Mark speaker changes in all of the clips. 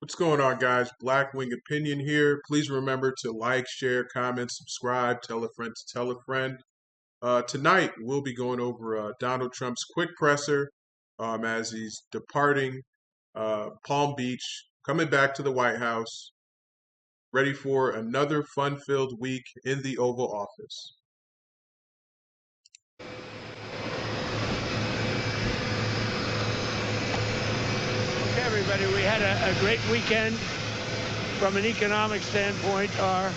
Speaker 1: What's going on, guys? Blackwing Opinion here. Please remember to like, share, comment, subscribe, tell a friend to tell a friend. Tonight, we'll be going over Donald Trump's quick presser as he's departing Palm Beach, coming back to the White House, ready for another fun-filled week in the Oval Office.
Speaker 2: Okay, everybody, we had a great weekend. From an economic standpoint, our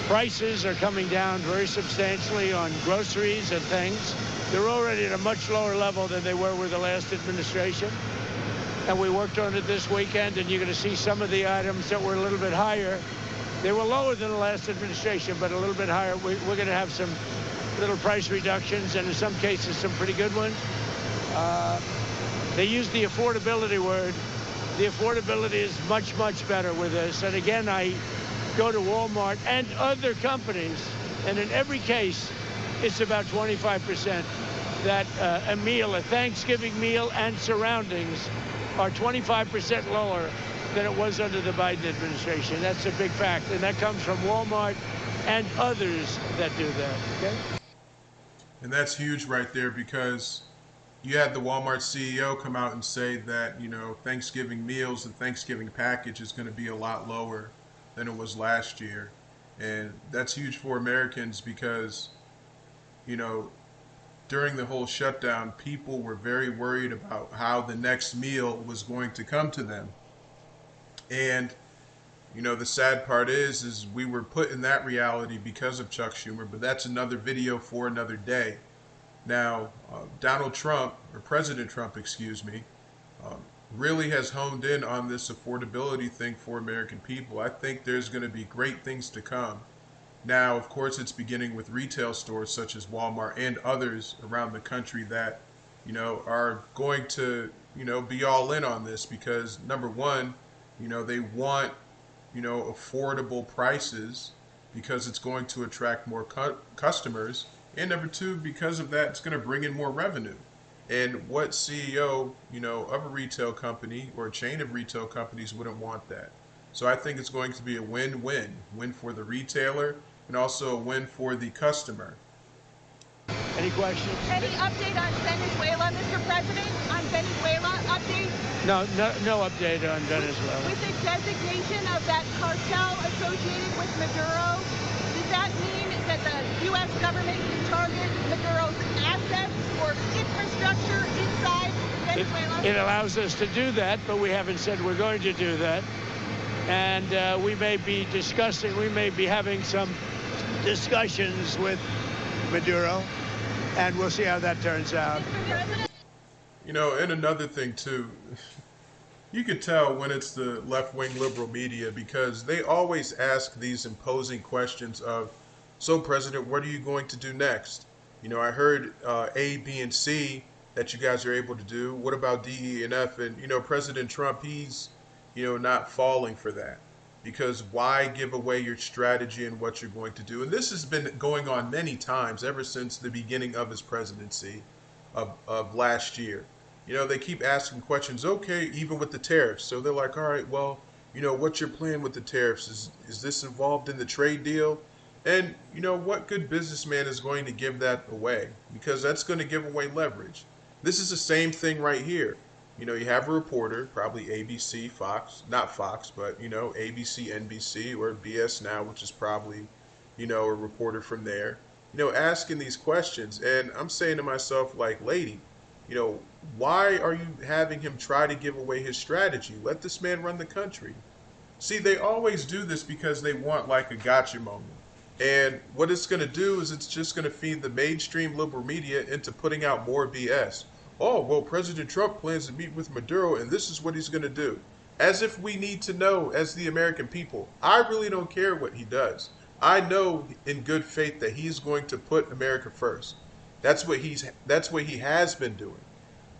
Speaker 2: prices are coming down very substantially on groceries and things. They're already at a much lower level than they were with the last administration. And we worked on it this weekend, and you're going to see some of the items that were a little bit higher. They were lower than the last administration, but a little bit higher. We're going to have some little price reductions, and in some cases, some pretty good ones. They use the affordability word. The affordability is much, much better with this. And again, I go to Walmart and other companies, and in every case, it's about 25% that a meal, a Thanksgiving meal and surroundings are 25% lower than it was under the Biden administration. That's a big fact, and that comes from Walmart and others that do that, okay?
Speaker 1: And that's huge right there because you had the Walmart CEO come out and say that, Thanksgiving meals and Thanksgiving package is going to be a lot lower than it was last year. And that's huge for Americans because, you know, during the whole shutdown, people were very worried about how the next meal was going to come to them. And, the sad part is we were put in that reality because of Chuck Schumer, but that's another video for another day. Now, Donald Trump, or President Trump, excuse me, um, really has honed in on this affordability thing for American people. I think there's going to be great things to come. Now, of course, it's beginning with retail stores such as Walmart and others around the country that, are going to, be all in on this because number one, they want, affordable prices because it's going to attract more customers. And number two, because of that, it's going to bring in more revenue. And what CEO, of a retail company or a chain of retail companies wouldn't want that? So I think it's going to be a win-win. Win for the retailer and also a win for the customer.
Speaker 2: Any questions?
Speaker 3: Any update on Venezuela, Mr. President? On Venezuela update?
Speaker 2: No update on Venezuela.
Speaker 3: With the designation of that cartel associated with Maduro, does that mean that the U.S. government can target Maduro's assets or infrastructure inside Venezuela?
Speaker 2: It allows us to do that, but we haven't said we're going to do that. And we may be having some discussions with Maduro, and we'll see how that turns out.
Speaker 1: And another thing too, you could tell when it's the left-wing liberal media because they always ask these imposing questions of, so President, what are you going to do next? I heard A, B, and C that you guys are able to do. What about D, E, and F? And, President Trump, he's, not falling for that. Because why give away your strategy and what you're going to do? And this has been going on many times ever since the beginning of his presidency of last year. They keep asking questions, okay, even with the tariffs. So they're like, all right, well, what's your plan with the tariffs? Is this involved in the trade deal? And, what good businessman is going to give that away? Because that's going to give away leverage. This is the same thing right here. You have a reporter, probably ABC, Fox, not Fox, but, ABC, NBC, or BS Now, which is probably, a reporter from there, asking these questions. And I'm saying to myself, like, lady, why are you having him try to give away his strategy? Let this man run the country. See, they always do this because they want like a gotcha moment. And what it's going to do is it's just going to feed the mainstream liberal media into putting out more BS. Oh, well, President Trump plans to meet with Maduro, and this is what he's going to do. As if we need to know as the American people. I really don't care what he does. I know in good faith that he's going to put America first. That's what he has been doing.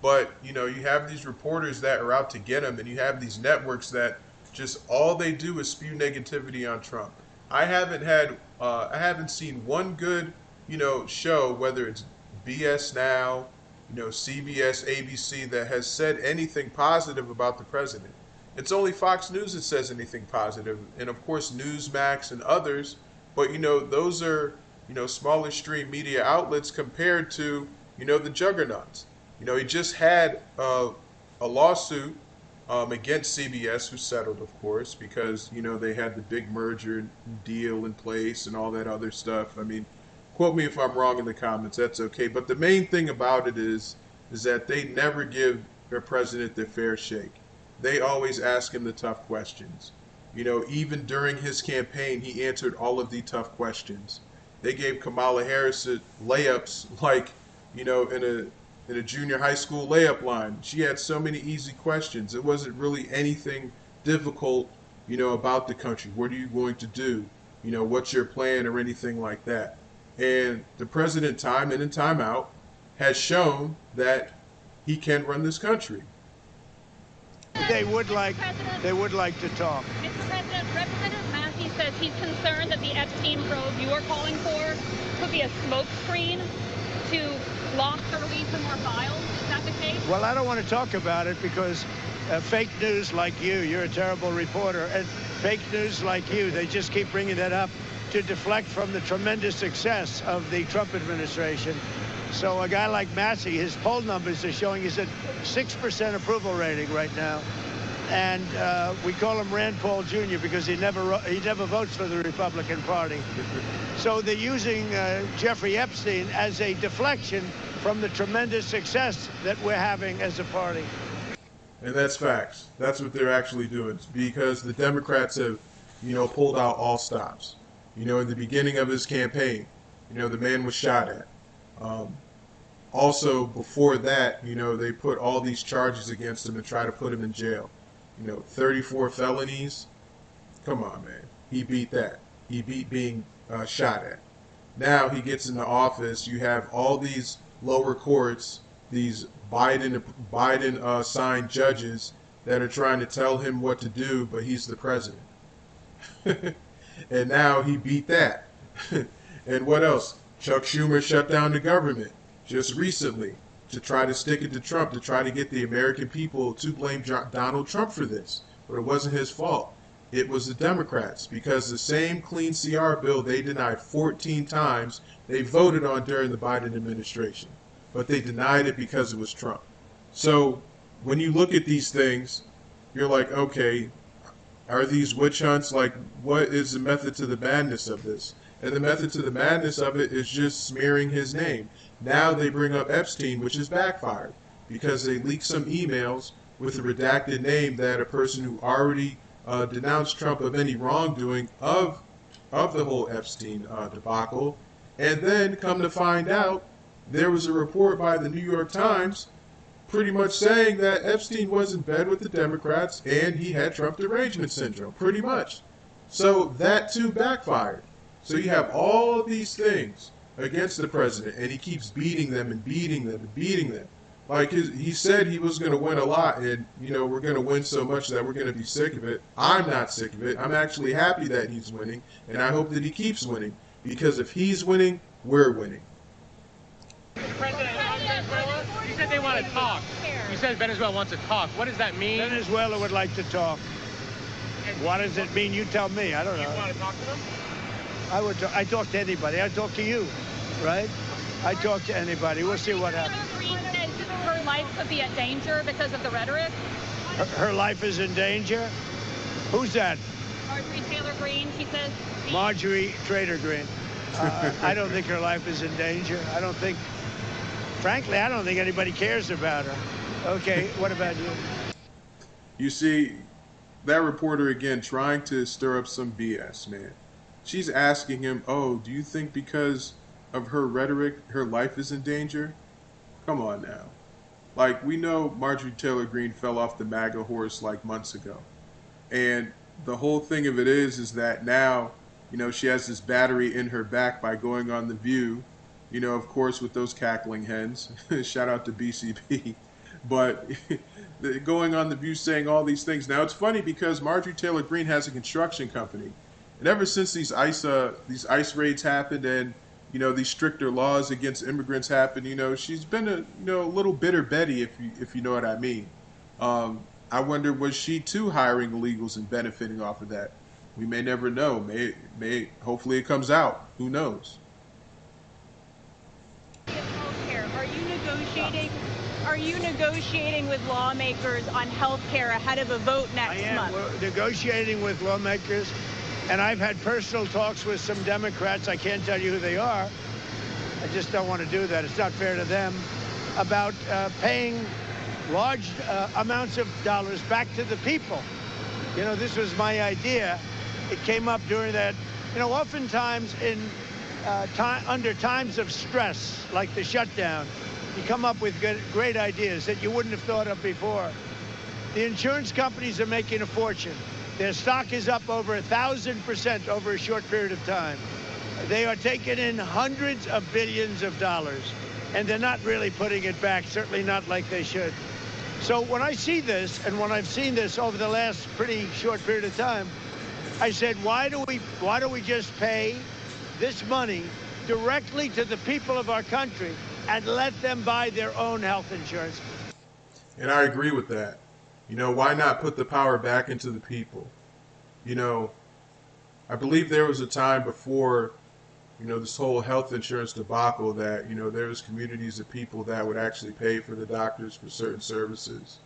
Speaker 1: But, you have these reporters that are out to get him, and you have these networks that just all they do is spew negativity on Trump. I haven't seen one good, show, whether it's BS Now, CBS, ABC, that has said anything positive about the president. It's only Fox News that says anything positive, and of course Newsmax and others. But those are smaller stream media outlets compared to the juggernauts. He just had a lawsuit against CBS, who settled, of course, because they had the big merger deal in place and all that other stuff. I mean, quote me if I'm wrong in the comments. That's okay. But the main thing about it is that they never give their president the fair shake. They always ask him the tough questions. Even during his campaign, he answered all of the tough questions. They gave Kamala Harris layups like, in a junior high school layup line. She had so many easy questions. It wasn't really anything difficult, about the country. What are you going to do? What's your plan or anything like that? And the president, time in and time out, has shown that he can run this country.
Speaker 2: They would like to talk.
Speaker 3: Mr. President, Representative Massey says he's concerned that the Epstein probe you are calling for could be a smokescreen to block the release of more files. Is that the case?
Speaker 2: Well, I don't want to talk about it because fake news like you're a terrible reporter, and fake news like you, they just keep bringing that up to deflect from the tremendous success of the Trump administration. So a guy like Massey, his poll numbers are showing he's at 6% approval rating right now. And we call him Rand Paul Jr. because he never votes for the Republican Party. So they're using Jeffrey Epstein as a deflection from the tremendous success that we're having as a party.
Speaker 1: And that's facts. That's what they're actually doing, because the Democrats have, pulled out all stops. In the beginning of his campaign, the man was shot at. Also, before that, they put all these charges against him and try to put him in jail. 34 felonies. Come on, man. He beat that. He beat being shot at. Now he gets into office. You have all these lower courts, these Biden signed judges that are trying to tell him what to do, but he's the president. And now he beat that. And what else? Chuck Schumer shut down the government just recently to try to stick it to Trump, to try to get the American people to blame Donald Trump for this. But it wasn't his fault. It was the Democrats, because the same clean CR bill they denied 14 times, they voted on during the Biden administration. But they denied it because it was Trump. So when you look at these things, you're like, okay, are these witch hunts? Like, what is the method to the madness of this? And the method to the madness of it is just smearing his name. Now they bring up Epstein, which is backfired, because they leaked some emails with a redacted name that a person who already denounced Trump of any wrongdoing of the whole Epstein debacle. And then come to find out, there was a report by the New York Times pretty much saying that Epstein was in bed with the Democrats and he had Trump derangement syndrome, pretty much. So that too backfired. So you have all of these things against the president, and he keeps beating them and beating them and beating them. Like he said he was going to win a lot, and we're going to win so much that we're going to be sick of it. I'm not sick of it. I'm actually happy that he's winning, and I hope that he keeps winning, because if he's winning, we're winning.
Speaker 4: President of Venezuela, you said they want to talk. You said Venezuela wants to talk. What does that mean?
Speaker 2: Venezuela would like to talk. What does it mean? You tell me. I don't know.
Speaker 4: You want to talk to them?
Speaker 2: I talk to anybody. I talk to you, right? I talk to anybody. We'll see what happens.
Speaker 3: Green says her life could be in danger because of the rhetoric.
Speaker 2: Her life is in danger? Who's that?
Speaker 3: Marjorie Taylor Greene, she says.
Speaker 2: Marjorie Trader Green. I don't think her life is in danger. Frankly, I don't think anybody cares about her. Okay, what about you?
Speaker 1: You see, that reporter again trying to stir up some BS, man. She's asking him, oh, do you think because of her rhetoric, her life is in danger? Come on now. Like, we know Marjorie Taylor Greene fell off the MAGA horse like months ago. And the whole thing of it is that now, she has this battery in her back by going on The View, of course, with those cackling hens. Shout out to BCP. But going on The View saying all these things. Now, it's funny because Marjorie Taylor Greene has a construction company. And ever since these ICE raids happened, and these stricter laws against immigrants happened, she's been a little bitter Betty, if you know what I mean. I wonder, was she too hiring illegals and benefiting off of that? We may never know. Hopefully it comes out. Who knows?
Speaker 3: Healthcare. Are you negotiating with lawmakers on health care ahead of a vote next month?
Speaker 2: We're negotiating with lawmakers, and I've had personal talks with some Democrats. I can't tell you who they are. I just don't want to do that. It's not fair to them. About paying large amounts of dollars back to the people. You know, this was my idea. It came up during that. You know, oftentimes under times of stress, like the shutdown, you come up with great ideas that you wouldn't have thought of before. The insurance companies are making a fortune. Their stock is up over 1,000% over a short period of time. They are taking in hundreds of billions of dollars, and they're not really putting it back, certainly not like they should. So when I see this, and when I've seen this over the last pretty short period of time, I said, why do we just pay this money directly to the people of our country and let them buy their own health insurance?
Speaker 1: And I agree with that. You know, why not put the power back into the people? You know, I believe there was a time before, you know, this whole health insurance debacle that, you know, there was communities of people that would actually pay for the doctors for certain services.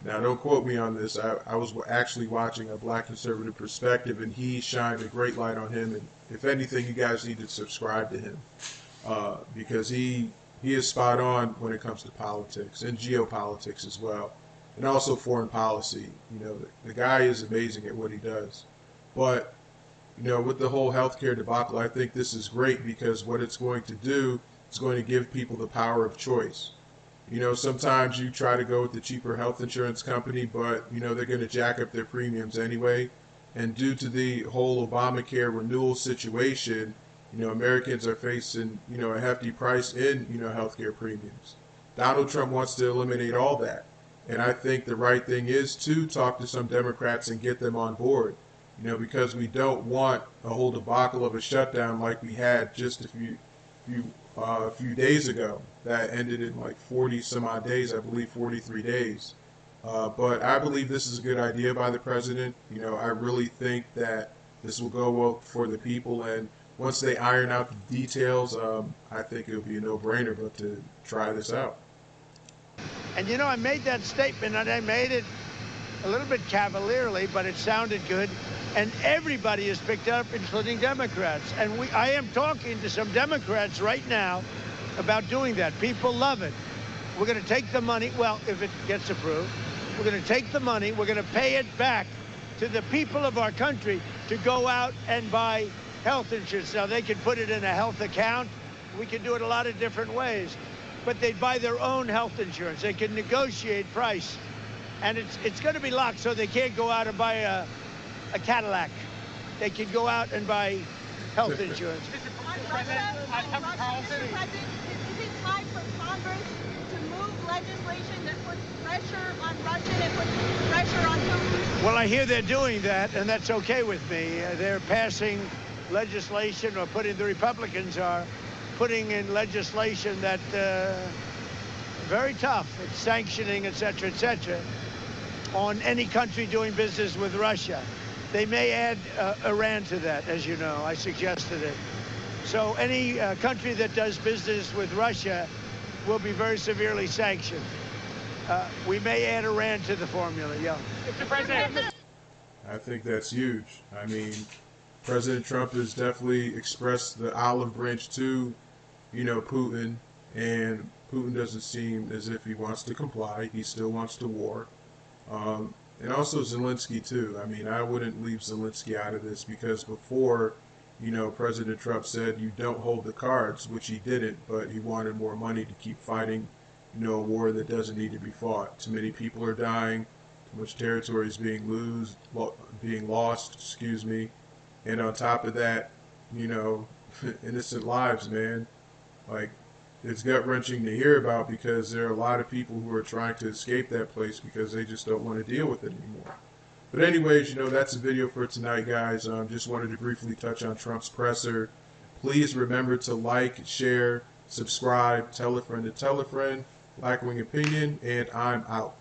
Speaker 1: Now, don't quote me on this. I was actually watching a Black Conservative Perspective, and he shined a great light on him. And if anything, you guys need to subscribe to him because he is spot on when it comes to politics and geopolitics as well, and also foreign policy. You know, the guy is amazing at what he does. But you know, with the whole healthcare debacle, I think this is great because what it's going to do is going to give people the power of choice. You know, sometimes you try to go with the cheaper health insurance company, but, you know, they're going to jack up their premiums anyway. And due to the whole Obamacare renewal situation, you know, Americans are facing, you know, a hefty price in, you know, healthcare premiums. Donald Trump wants to eliminate all that. And I think the right thing is to talk to some Democrats and get them on board. You know, because we don't want a whole debacle of a shutdown like we had just a few days ago that ended in like 40 some odd days, I believe 43 days. But I believe this is a good idea by the president. You know, I really think that this will go well for the people, and once they iron out the details, I think it'll be a no-brainer but to try this out.
Speaker 2: And you know, I made that statement, and I made it a little bit cavalierly, but it sounded good. And everybody has picked up, including Democrats. And I am talking to some Democrats right now about doing that. People love it. We're going to take the money. Well, if it gets approved, we're going to take the money. We're going to pay it back to the people of our country to go out and buy health insurance. Now, they can put it in a health account. We can do it a lot of different ways. But they buy their own health insurance. They can negotiate price. And it's going to be locked, so they can't go out and buy a Cadillac. They can go out and buy health insurance.
Speaker 3: Mr. President, is it time for Congress to move legislation that puts pressure on Russia and puts pressure on Putin?
Speaker 2: Well, I hear they're doing that, and that's okay with me. They're passing legislation, or the Republicans are putting in legislation that very tough. It's sanctioning, et cetera, on any country doing business with Russia. They may add Iran to that, as you know. I suggested it. So any country that does business with Russia will be very severely sanctioned. We may add Iran to the formula, yeah.
Speaker 4: Mr. President.
Speaker 1: I think that's huge. I mean, President Trump has definitely expressed the olive branch to, you know, Putin, and Putin doesn't seem as if he wants to comply. He still wants to war. And also Zelensky, too. I mean, I wouldn't leave Zelensky out of this because before, you know, President Trump said you don't hold the cards, which he didn't, but he wanted more money to keep fighting, you know, a war that doesn't need to be fought. Too many people are dying, too much territory is being lost, excuse me. And on top of that, you know, innocent lives, man. Like, it's gut-wrenching to hear about because there are a lot of people who are trying to escape that place because they just don't want to deal with it anymore. But anyways, you know, that's the video for tonight, guys. Just wanted to briefly touch on Trump's presser. Please remember to like, share, subscribe, tell a friend to tell a friend. Black Wing Opinion, and I'm out.